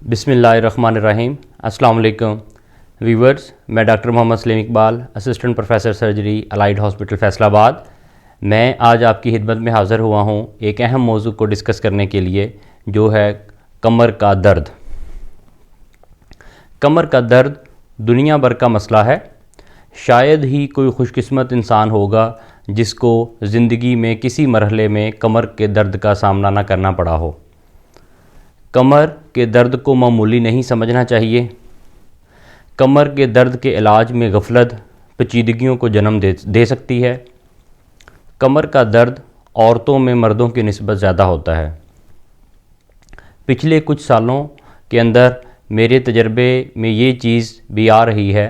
बिस्मिल्लाहिर्रहमानिर्रहीम। अस्सलाम वालेकुम व्यूवर्स, मैं doctor Mohammad Saleem Iqbal, assistant professor surgery allied hospital Faisalabad. मैं आज आपकी खिदमत में हाज़िर हुआ हूँ एक अहम मौजू को डिस्कस करने के लिए, जो है कमर का दर्द। कमर का दर्द दुनिया भर का मसला है। शायद ही कोई खुशकिस्मत इंसान होगा जिसको ज़िंदगी में किसी मरहले में कमर के दर्द का सामना ना करना पड़ा हो। कमर के दर्द को मामूली नहीं समझना चाहिए। कमर के दर्द के इलाज में गफलत पेचीदगियों को जन्म दे सकती है। कमर का दर्द औरतों में मर्दों की निस्बत ज़्यादा होता है। पिछले कुछ सालों के अंदर मेरे तजर्बे में ये चीज़ भी आ रही है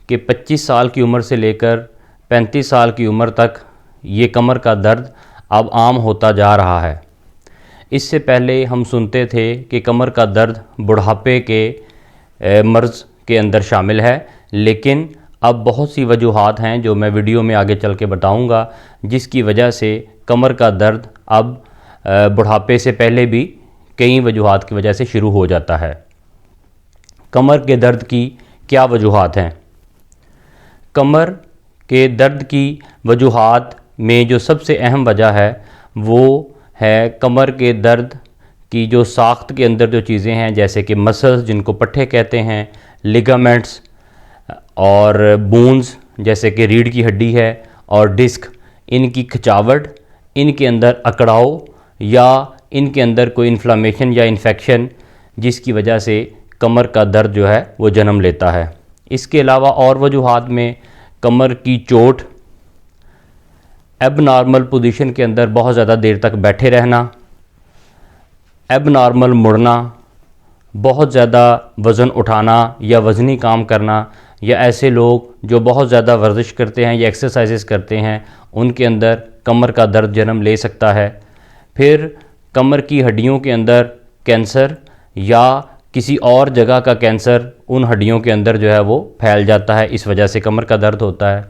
कि 25 साल की उम्र से लेकर 35 साल की उम्र तक ये कमर का दर्द अब आम होता जा रहा है। इससे पहले हम सुनते थे कि कमर का दर्द बुढ़ापे के मर्ज़ के अंदर शामिल है, लेकिन अब बहुत सी वजूहात हैं जो मैं वीडियो में आगे चल के बताऊंगा, जिसकी वजह से कमर का दर्द अब बुढ़ापे से पहले भी कई वजूहात की वजह से शुरू हो जाता है। कमर के दर्द की क्या वजूहात हैं? कमर के दर्द की वजूहात में जो सबसे अहम वजह है वो है कमर के दर्द की जो साख्त के अंदर जो चीज़ें हैं, जैसे कि मसल्स जिनको पट्ठे कहते हैं, लिगामेंट्स और बोन्स जैसे कि रीढ़ की हड्डी है और डिस्क, इनकी खिंचावट, इनके अंदर अकड़ाव या इनके अंदर कोई इन्फ्लामेशन या इन्फेक्शन, जिसकी वजह से कमर का दर्द जो है वो जन्म लेता है। इसके अलावा और वजूहात में कमर की चोट, एबनॉर्मल पोजीशन के अंदर बहुत ज़्यादा देर तक बैठे रहना, एबनॉर्मल मुड़ना, बहुत ज़्यादा वज़न उठाना या वज़नी काम करना, या ऐसे लोग जो बहुत ज़्यादा वर्जिश करते हैं या एक्सरसाइजेस करते हैं, उनके अंदर कमर का दर्द जन्म ले सकता है। फिर कमर की हड्डियों के अंदर कैंसर या किसी और जगह का कैंसर उन हड्डियों के अंदर जो है वो फैल जाता है, इस वजह से कमर का दर्द होता है।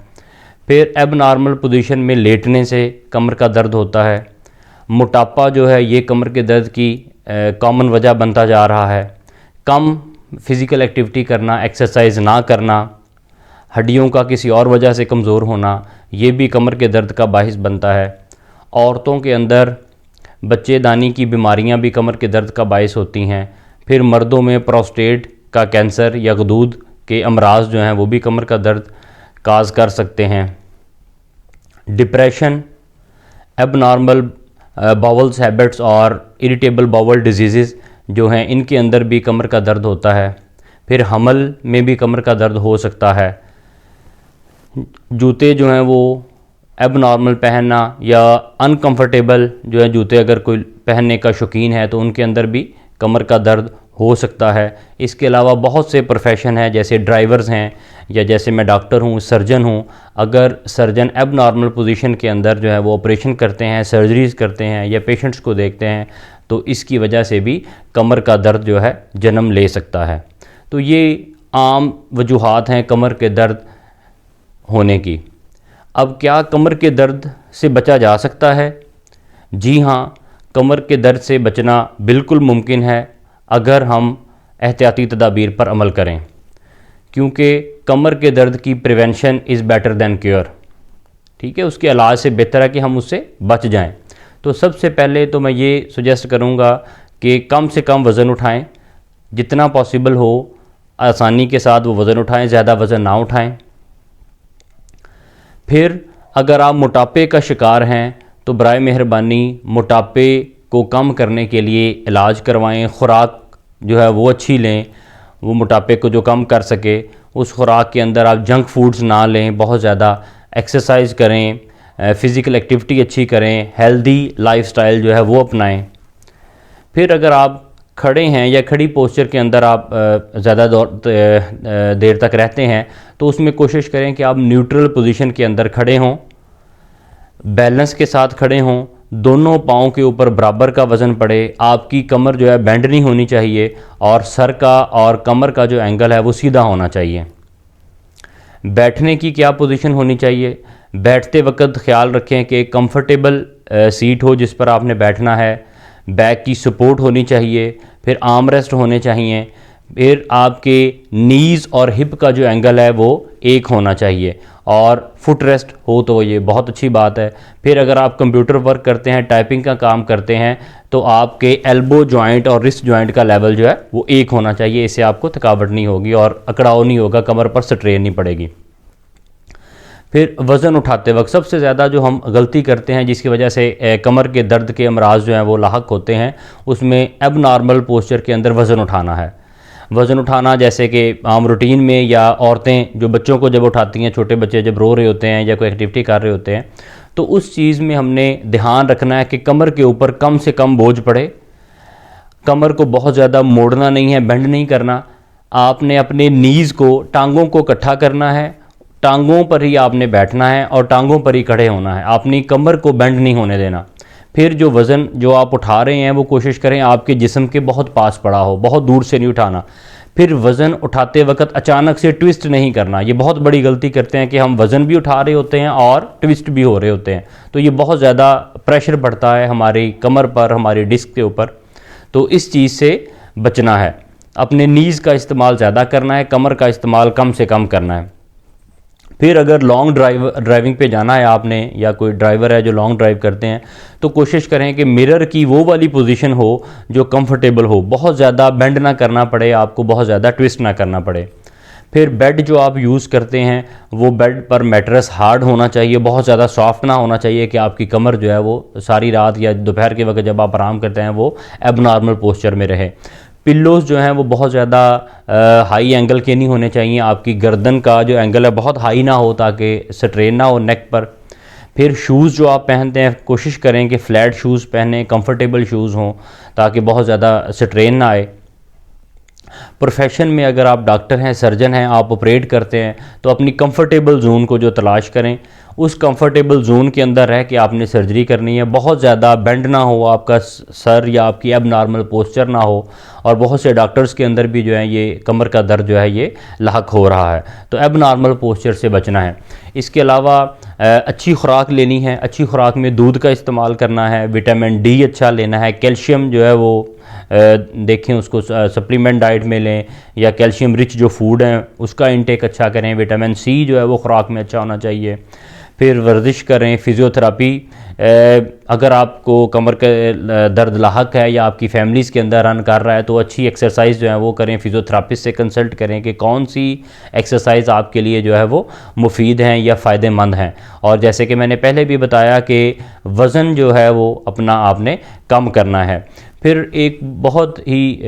फिर एबनॉर्मल पोजीशन में लेटने से कमर का दर्द होता है। मोटापा जो है ये कमर के दर्द की कॉमन वजह बनता जा रहा है। कम फिज़िकल एक्टिविटी करना, एक्सरसाइज ना करना, हड्डियों का किसी और वजह से कमज़ोर होना, ये भी कमर के दर्द का बाहिस बनता है। औरतों के अंदर बच्चेदानी की बीमारियां भी कमर के दर्द का बाहिस होती हैं। फिर मर्दों में प्रोस्टेट का कैंसर या गदूद के अमराज जो हैं वो भी कमर का दर्द काज कर सकते हैं। डिप्रेशन, एबनॉर्मल बाउल्स हैबिट्स और इरिटेबल बाउल डिजीज़ जो हैं, इनके अंदर भी कमर का दर्द होता है। फिर हमल में भी कमर का दर्द हो सकता है। जूते जो हैं वो एबनॉर्मल पहनना या अनकंफर्टेबल जो है जूते, अगर कोई पहनने का शौकीन है तो उनके अंदर भी कमर का दर्द हो सकता है। इसके अलावा बहुत से प्रोफेशन हैं, जैसे ड्राइवर्स हैं या जैसे मैं डॉक्टर हूँ, सर्जन हूँ। अगर सर्जन एबनॉर्मल पोजीशन के अंदर जो है वो ऑपरेशन करते हैं, सर्जरीज़ करते हैं या पेशेंट्स को देखते हैं, तो इसकी वजह से भी कमर का दर्द जो है जन्म ले सकता है। तो ये आम वजूहात हैं कमर के दर्द होने की। अब क्या कमर के दर्द से बचा जा सकता है? जी हाँ, कमर के दर्द से बचना बिल्कुल मुमकिन है अगर हम एहतियाती तदाबीर पर अमल करें, क्योंकि कमर के दर्द की prevention is better than cure. ठीक है, उसके इलाज से बेहतर है कि हम उससे बच जाएं। तो सबसे पहले तो मैं ये सुजेस्ट करूँगा कि कम से कम वज़न उठाएं, जितना पॉसिबल हो आसानी के साथ वो वज़न उठाएं, ज़्यादा वज़न ना उठाएं। फिर अगर आप मोटापे का शिकार हैं तो बराए मेहरबानी मोटापे को कम करने के लिए इलाज करवाएं। ख़ुराक जो है वो अच्छी लें, वो मोटापे को जो कम कर सके। उस खुराक के अंदर आप जंक फूड्स ना लें, बहुत ज़्यादा एक्सरसाइज करें, फ़िज़िकल एक्टिविटी अच्छी करें, हेल्दी लाइफस्टाइल जो है वो अपनाएं। फिर अगर आप खड़े हैं या खड़ी पोस्चर के अंदर आप ज़्यादा देर तक रहते हैं, तो उसमें कोशिश करें कि आप न्यूट्रल पोजीशन के अंदर खड़े हों, बैलेंस के साथ खड़े हों, दोनों पाँव के ऊपर बराबर का वज़न पड़े, आपकी कमर जो है बेंड नहीं होनी चाहिए और सर का और कमर का जो एंगल है वो सीधा होना चाहिए। बैठने की क्या पोजीशन होनी चाहिए? बैठते वक्त ख्याल रखें कि कंफर्टेबल सीट हो जिस पर आपने बैठना है। बैक की सपोर्ट होनी चाहिए, फिर आर्म रेस्ट होने चाहिए, फिर आपके नीज़ और हिप का जो एंगल है वो एक होना चाहिए, और फुट रेस्ट हो तो ये बहुत अच्छी बात है। फिर अगर आप कंप्यूटर वर्क करते हैं, टाइपिंग का काम करते हैं, तो आपके एल्बो जॉइंट और रिस्ट जॉइंट का लेवल जो है वो एक होना चाहिए। इससे आपको थकावट नहीं होगी और अकड़ाव नहीं होगा, कमर पर स्ट्रेन नहीं पड़ेगी। फिर वज़न उठाते वक्त सबसे ज़्यादा जो हम गलती करते हैं जिसकी वजह से कमर के दर्द के अमराज जो हैं वो लाहक होते हैं, उसमें एबनॉर्मल पोस्चर के अंदर वज़न उठाना है। वज़न उठाना जैसे कि आम रूटीन में, या औरतें जो बच्चों को जब उठाती हैं, छोटे बच्चे जब रो रहे होते हैं या कोई एक्टिविटी कर रहे होते हैं, तो उस चीज़ में हमने ध्यान रखना है कि कमर के ऊपर कम से कम बोझ पड़े। कमर को बहुत ज़्यादा मोड़ना नहीं है, बेंड नहीं करना। आपने अपने नीज़ को, टांगों को इकट्ठा करना है, टांगों पर ही आपने बैठना है और टांगों पर ही खड़े होना है। अपनी कमर को बेंड नहीं होने देना। फिर जो वज़न जो आप उठा रहे हैं वो कोशिश करें आपके जिस्म के बहुत पास पड़ा हो, बहुत दूर से नहीं उठाना। फिर वज़न उठाते वक्त अचानक से ट्विस्ट नहीं करना। ये बहुत बड़ी गलती करते हैं कि हम वज़न भी उठा रहे होते हैं और ट्विस्ट भी हो रहे होते हैं, तो ये बहुत ज़्यादा प्रेशर पड़ता है हमारी कमर पर, हमारी डिस्क के ऊपर। तो इस चीज़ से बचना है। अपने नीज़ का इस्तेमाल ज़्यादा करना है, कमर का इस्तेमाल कम से कम करना है। फिर अगर लॉन्ग ड्राइविंग पे जाना है आपने, या कोई ड्राइवर है जो लॉन्ग ड्राइव करते हैं, तो कोशिश करें कि मिरर की वो वाली पोजीशन हो जो कंफर्टेबल हो, बहुत ज़्यादा बेंड ना करना पड़े आपको, बहुत ज़्यादा ट्विस्ट ना करना पड़े। फिर बेड जो आप यूज़ करते हैं वो बेड पर मैट्रेस हार्ड होना चाहिए, बहुत ज़्यादा सॉफ्ट ना होना चाहिए कि आपकी कमर जो है वो सारी रात या दोपहर के वक्त जब आप आराम करते हैं वो एबनॉर्मल पोस्चर में रहे। पिल्लोज़ जो हैं वो बहुत ज़्यादा हाई एंगल के नहीं होने चाहिए। आपकी गर्दन का जो एंगल है बहुत हाई ना हो ताकि स्ट्रेन ना हो नेक पर। फिर शूज़ जो आप पहनते हैं कोशिश करें कि फ़्लैट शूज़ पहनें, कंफर्टेबल शूज़ हों ताकि बहुत ज़्यादा स्ट्रेन ना आए। प्रोफेशन में अगर आप डॉक्टर हैं, सर्जन हैं, आप ऑपरेट करते हैं, तो अपनी कंफर्टेबल जोन को जो तलाश करें, उस कंफर्टेबल जोन के अंदर रह के आपने सर्जरी करनी है। बहुत ज़्यादा बेंड ना हो आपका सर, या आपकी एबनॉर्मल पोस्चर ना हो। और बहुत से डॉक्टर्स के अंदर भी जो है ये कमर का दर्द जो है ये लाहक हो रहा है, तो एबनॉर्मल पोस्चर से बचना है। इसके अलावा अच्छी खुराक लेनी है। अच्छी खुराक में दूध का इस्तेमाल करना है, विटामिन डी अच्छा लेना है, कैल्शियम जो है वो देखें उसको सप्लीमेंट डाइट में लें, या कैल्शियम रिच जो फूड हैं उसका इंटेक अच्छा करें। विटामिन सी जो है वो खुराक में अच्छा होना चाहिए। फिर वर्जिश करें, फिज़ियोथेरापी। अगर आपको कमर का दर्द लाहक है या आपकी फैमिलीज़ के अंदर रन कर रहा है, तो अच्छी एक्सरसाइज जो है वो करें। फिज़ियोथेरापिस्ट से कंसल्ट करें कि कौन सी एक्सरसाइज आपके लिए जो है वो मुफीद हैं या फ़ायदेमंद हैं। और जैसे कि मैंने पहले भी बताया कि वज़न जो है वो अपना आपने कम करना है। फिर एक बहुत ही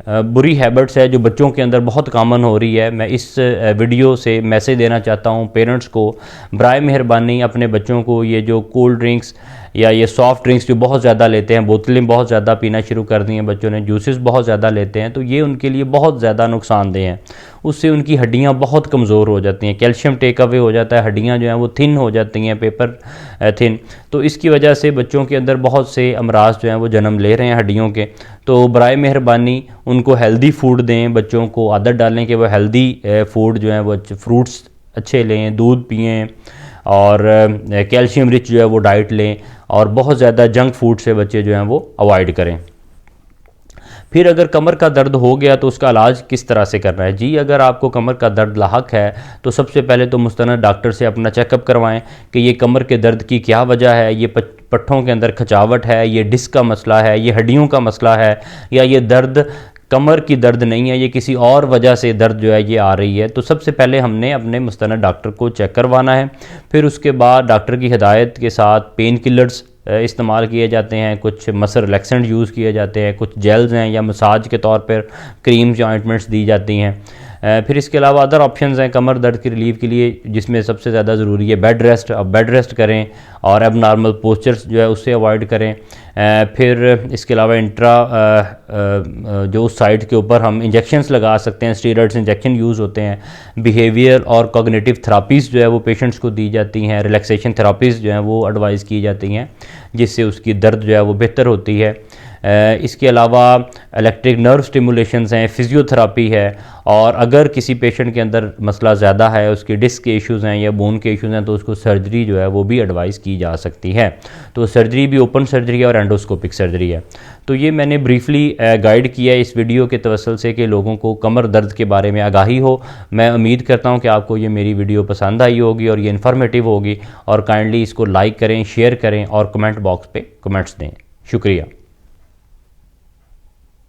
बुरी हैबिट्स है जो बच्चों के अंदर बहुत कॉमन हो रही है। मैं इस वीडियो से मैसेज देना चाहता हूँ पेरेंट्स को, बराए मेहरबानी अपने बच्चों को ये जो कोल्ड ड्रिंक्स या ये सॉफ़्ट ड्रिंक्स जो बहुत ज़्यादा लेते हैं, बोतलें बहुत ज़्यादा पीना शुरू कर दी हैं बच्चों ने, जूसेस बहुत ज़्यादा लेते हैं, तो ये उनके लिए बहुत ज़्यादा नुकसानदेह हैं। उससे उनकी हड्डियाँ बहुत कमज़ोर हो जाती हैं, कैल्शियम टेक अवे हो जाता है, हड्डियाँ जो हैं वो थिन हो जाती हैं, पेपर थिन। तो इसकी वजह से बच्चों के अंदर बहुत से अमराज जो हैं वो जन्म ले रहे हैं हड्डियों के। तो बराए मेहरबानी उनको हेल्दी फूड दें, बच्चों को आदत डालें कि वो हेल्दी फूड जो है वो फ्रूट्स अच्छे लें, दूध पिएँ, और कैल्शियम रिच जो है वो डाइट लें, और बहुत ज़्यादा जंक फूड से बच्चे जो हैं वो अवॉइड करें। फिर अगर कमर का दर्द हो गया तो उसका इलाज किस तरह से करना है? जी, अगर आपको कमर का दर्द लाहक है तो सबसे पहले तो मुस्तनद डॉक्टर से अपना चेकअप करवाएं कि ये कमर के दर्द की क्या वजह है। ये पट्ठों के अंदर खचावट है, ये डिस्क का मसला है, ये हड्डियों का मसला है, या ये दर्द कमर की दर्द नहीं है, ये किसी और वजह से दर्द जो है ये आ रही है। तो सबसे पहले हमने अपने मुस्तनद डॉक्टर को चेक करवाना है। फिर उसके बाद डॉक्टर की हिदायत के साथ पेन किलर्स इस्तेमाल किए जाते हैं, कुछ मसल रिलैक्सेंट यूज़ किए जाते हैं, कुछ जेल्स हैं या मसाज के तौर पर क्रीम्स या ऑइंटमेंट्स दी जाती हैं। फिर इसके अलावा अदर ऑप्शंस हैं कमर दर्द की रिलीफ के लिए, जिसमें सबसे ज़्यादा ज़रूरी है बेड रेस्ट। अब बेड रेस्ट करें और एबनॉर्मल पोस्चर्स जो है उससे अवॉइड करें। फिर इसके अलावा जो उस साइड के ऊपर हम इंजेक्शंस लगा सकते हैं, स्टीरॉइड्स इंजेक्शन यूज़ होते हैं। बिहेवियर और कॉग्निटिव थेरापीज़ जो है वो पेशेंट्स को दी जाती हैं। रिलैक्सेशन थेरापीज़ जो हैं वो एडवाइस की जाती हैं, जिससे उसकी दर्द जो है वो बेहतर होती है। इसके अलावा इलेक्ट्रिक नर्व स्टिमुलेशंस हैं, फिजियोथेरापी है, और अगर किसी पेशेंट के अंदर मसला ज़्यादा है, उसके डिस्क के इश्यूज़ हैं या बोन के इश्यूज़ हैं, तो उसको सर्जरी जो है वो भी एडवाइस की जा सकती है। तो सर्जरी भी ओपन सर्जरी है और एंडोस्कोपिक सर्जरी है। तो ये मैंने ब्रीफली गाइड किया है इस वीडियो के तवसल से कि लोगों को कमर दर्द के बारे में आगाही हो। मैं उम्मीद करता हूँ कि आपको ये मेरी वीडियो पसंद आई होगी और ये इन्फॉर्मेटिव होगी, और काइंडली इसको लाइक करें, शेयर करें और कमेंट बॉक्स पे कमेंट्स दें। शुक्रिया।